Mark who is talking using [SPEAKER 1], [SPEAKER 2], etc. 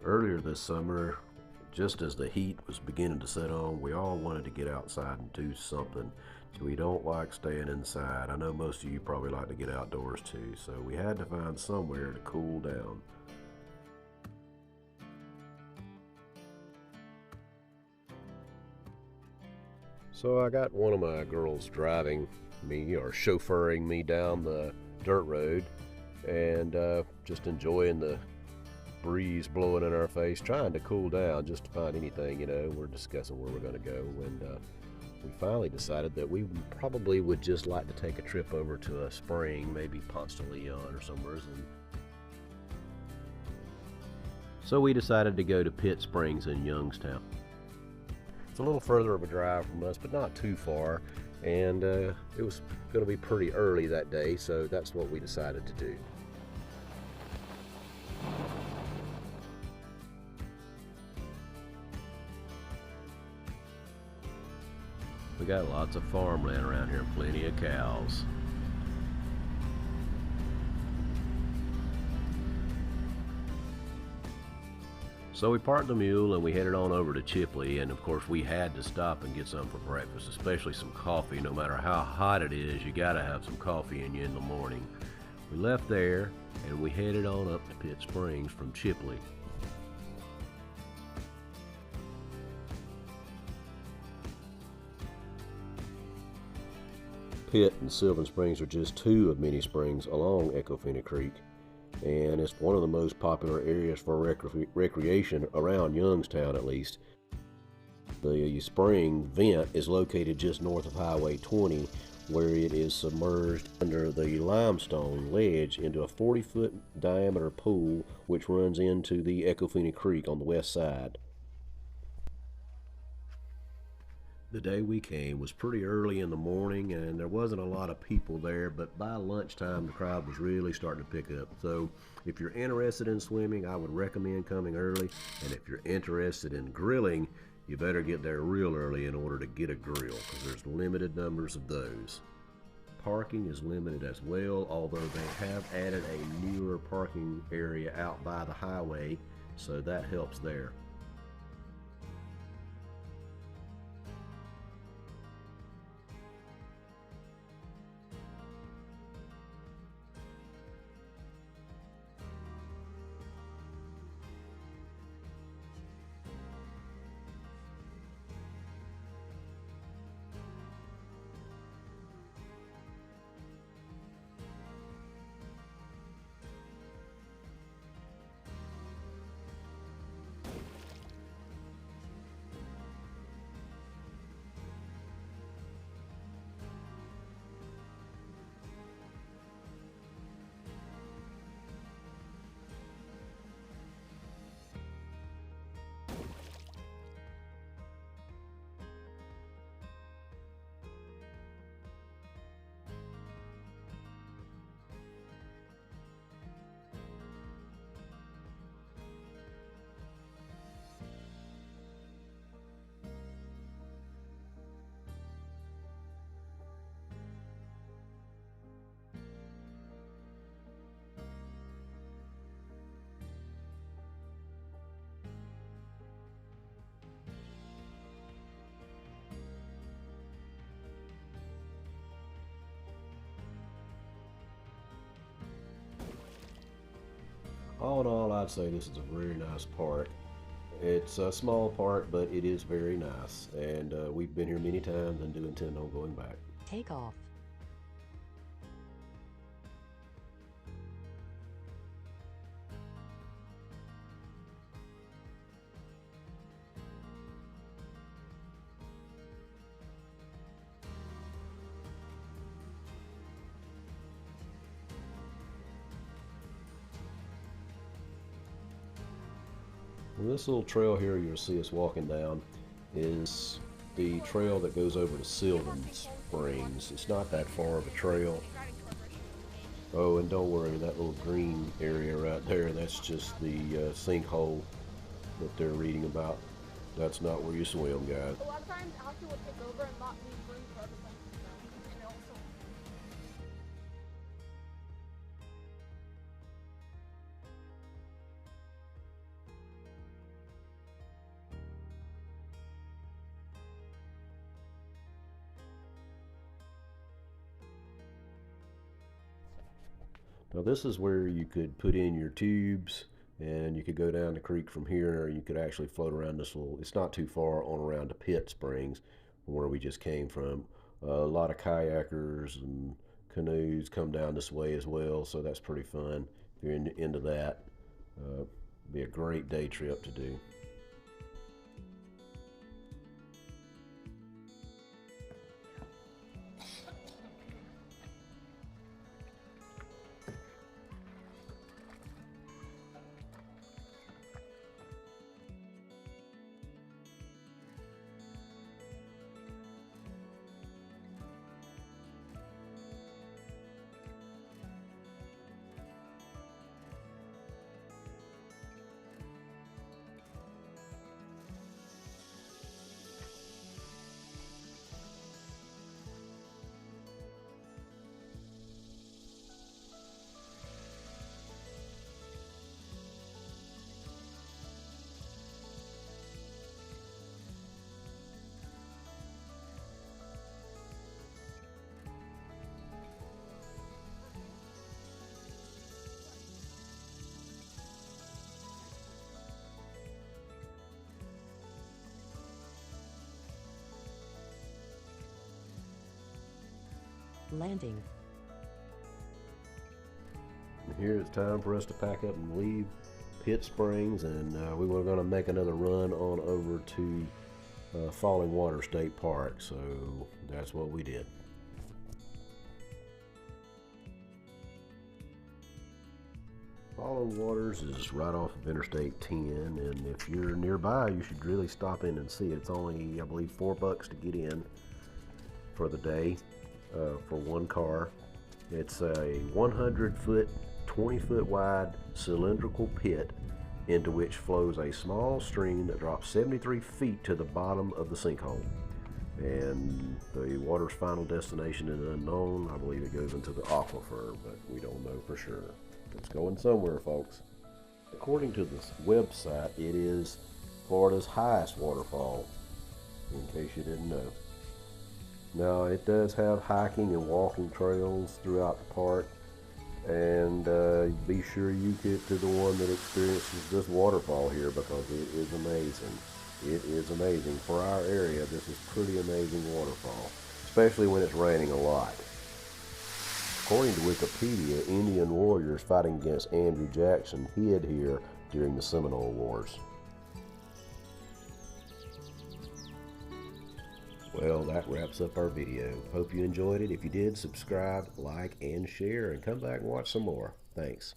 [SPEAKER 1] Earlier this summer, just as the heat was beginning to set on, we all wanted to get outside and do something. We don't like staying inside. I know most of you probably like to get outdoors too, so we had to find somewhere to cool down. So I got one of my girls driving me or chauffeuring me down the dirt road and just enjoying the breeze blowing in our face, trying to cool down just to find anything, we're discussing where we're going to go, and we finally decided that we probably would just like to take a trip over to a spring, maybe Ponce de Leon or somewhere. So we decided to go to Pitt Springs in Youngstown. It's a little further of a drive from us, but not too far, and it was going to be pretty early that day, so that's what we decided to do. We got lots of farmland around here, plenty of cows. So we parked the mule and we headed on over to Chipley, and of course we had to stop and get something for breakfast, especially some coffee. No matter how hot it is, you gotta have some coffee in you in the morning. We left there and we headed on up to Pitt Springs from Chipley. Pitt and Sylvan Springs are just two of many springs along Ecofina Creek, and it's one of the most popular areas for recreation around Youngstown, at least. The spring vent is located just north of Highway 20, where it is submerged under the limestone ledge into a 40-foot diameter pool which runs into the Ecofina Creek on the west side. The day we came was pretty early in the morning and there wasn't a lot of people there, but by lunchtime the crowd was really starting to pick up. So if you're interested in swimming, I would recommend coming early, and if you're interested in grilling, you better get there real early in order to get a grill, because there's limited numbers of those. Parking is limited as well, although they have added a newer parking area out by the highway, so that helps there. All in all, I'd say this is a very nice park. It's a small park, but it is very nice, and we've been here many times and do intend on going back.
[SPEAKER 2] Take off.
[SPEAKER 1] Well, this little trail here you'll see us walking down is the trail that goes over to Sylvan Springs. It's not that far of a trail. Oh, and don't worry, that little green area right there, that's just the sinkhole that they're reading about. That's not where you swim, guys.
[SPEAKER 3] A lot of times Alfie would take over and not leave room for other things to go. And also,
[SPEAKER 1] Now this is where you could put in your tubes and you could go down the creek from here, or you could actually float around this little, it's not too far on around to Pitt Springs where we just came from. A lot of kayakers and canoes come down this way as well, so that's pretty fun if you're into that. Be a great day trip to do.
[SPEAKER 2] Landing.
[SPEAKER 1] Here it's time for us to pack up and leave Pitt Springs, and we were going to make another run on over to Falling Water State Park, so that's what we did. Falling Waters is right off of Interstate 10, and if you're nearby, you should really stop in and see it. It's only, I believe, $4 to get in for the day for one car. It's a 100-foot, 20-foot wide cylindrical pit into which flows a small stream that drops 73 feet to the bottom of the sinkhole. And the water's final destination is unknown. I believe it goes into the aquifer, but we don't know for sure. It's going somewhere, folks. According to this website, it is Florida's highest waterfall, in case you didn't know. Now, it does have hiking and walking trails throughout the park, and be sure you get to the one that experiences this waterfall here, because it is amazing. It is amazing. For our area, this is pretty amazing waterfall, especially when it's raining a lot. According to Wikipedia, Indian warriors fighting against Andrew Jackson hid here during the Seminole Wars. Well, that wraps up our video. Hope you enjoyed it. If you did, subscribe, like, and share, and come back and watch some more. Thanks.